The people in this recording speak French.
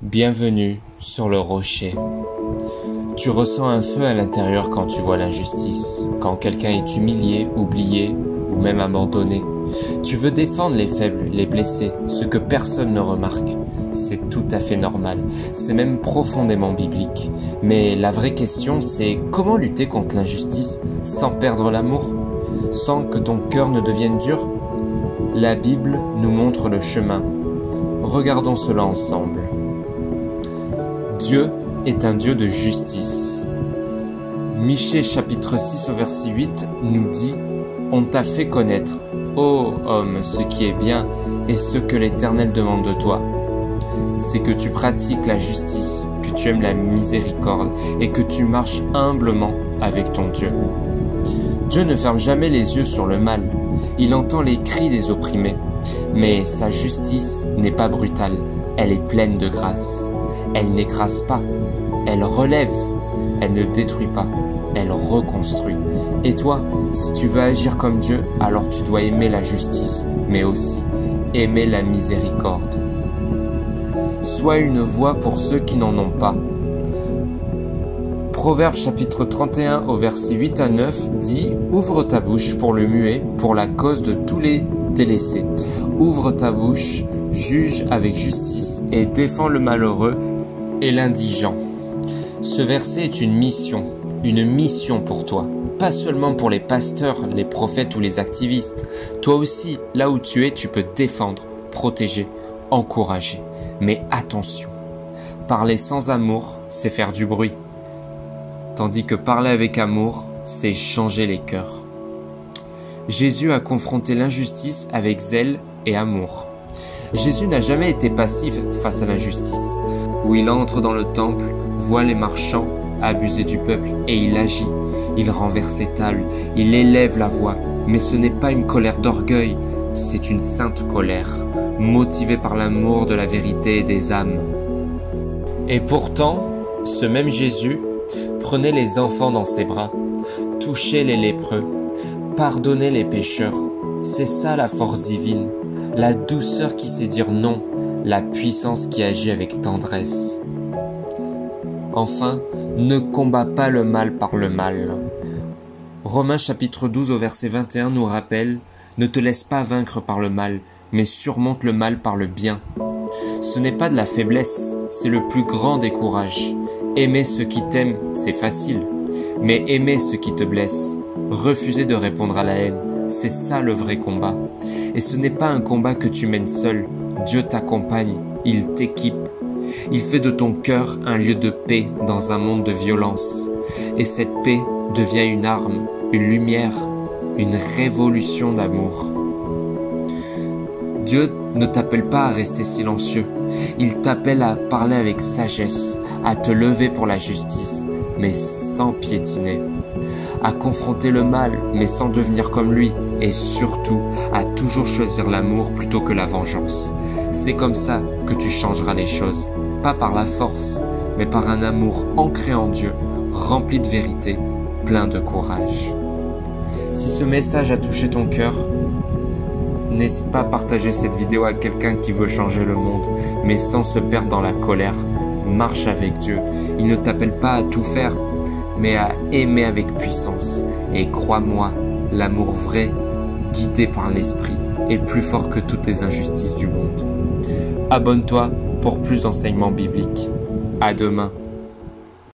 Bienvenue sur le rocher. Tu ressens un feu à l'intérieur quand tu vois l'injustice, quand quelqu'un est humilié, oublié ou même abandonné. Tu veux défendre les faibles, les blessés, ceux que personne ne remarque. C'est tout à fait normal, c'est même profondément biblique. Mais la vraie question, c'est comment lutter contre l'injustice sans perdre l'amour, sans que ton cœur ne devienne dur? La Bible nous montre le chemin. Regardons cela ensemble. Dieu est un Dieu de justice. Michée chapitre 6 au verset 8 nous dit « On t'a fait connaître, ô homme, ce qui est bien et ce que l'Éternel demande de toi. C'est que tu pratiques la justice, que tu aimes la miséricorde et que tu marches humblement avec ton Dieu. » Dieu ne ferme jamais les yeux sur le mal. Il entend les cris des opprimés. Mais sa justice n'est pas brutale, elle est pleine de grâce. Elle n'écrase pas, elle relève, elle ne détruit pas, elle reconstruit. Et toi, si tu veux agir comme Dieu, alors tu dois aimer la justice, mais aussi aimer la miséricorde. Sois une voix pour ceux qui n'en ont pas. Proverbe chapitre 31 au verset 8 à 9 dit « Ouvre ta bouche pour le muet, pour la cause de tous les délaissés. Ouvre ta bouche, juge avec justice et défends le malheureux et l'indigent. » Ce verset est une mission pour toi. Pas seulement pour les pasteurs, les prophètes ou les activistes. Toi aussi, là où tu es, tu peux défendre, protéger, encourager. Mais attention, parler sans amour, c'est faire du bruit. Tandis que parler avec amour, c'est changer les cœurs. Jésus a confronté l'injustice avec zèle et amour. Jésus n'a jamais été passif face à l'injustice, où il entre dans le temple, voit les marchands abuser du peuple et il agit. Il renverse les tables, il élève la voix, mais ce n'est pas une colère d'orgueil, c'est une sainte colère, motivée par l'amour de la vérité et des âmes. Et pourtant, ce même Jésus prenait les enfants dans ses bras, touchait les lépreux, pardonnait les pécheurs. C'est ça la force divine, la douceur qui sait dire non, la puissance qui agit avec tendresse. Enfin, ne combat pas le mal par le mal. Romains chapitre 12 au verset 21 nous rappelle « Ne te laisse pas vaincre par le mal, mais surmonte le mal par le bien. » Ce n'est pas de la faiblesse, c'est le plus grand des courages. Aimer ceux qui t'aiment, c'est facile. Mais aimer ceux qui te blessent, refuser de répondre à la haine, c'est ça le vrai combat. Et ce n'est pas un combat que tu mènes seul. Dieu t'accompagne, il t'équipe. Il fait de ton cœur un lieu de paix dans un monde de violence. Et cette paix devient une arme, une lumière, une révolution d'amour. Dieu ne t'appelle pas à rester silencieux. Il t'appelle à parler avec sagesse, à te lever pour la justice, mais sans piétiner. À confronter le mal, mais sans devenir comme lui. Et surtout, à toujours choisir l'amour plutôt que la vengeance. C'est comme ça que tu changeras les choses. Pas par la force, mais par un amour ancré en Dieu, rempli de vérité, plein de courage. Si ce message a touché ton cœur, n'hésite pas à partager cette vidéo à quelqu'un qui veut changer le monde, mais sans se perdre dans la colère. Marche avec Dieu. Il ne t'appelle pas à tout faire, mais à aimer avec puissance. Et crois-moi, l'amour vrai, guidé par l'esprit, est plus fort que toutes les injustices du monde. Abonne-toi pour plus d'enseignements bibliques. À demain.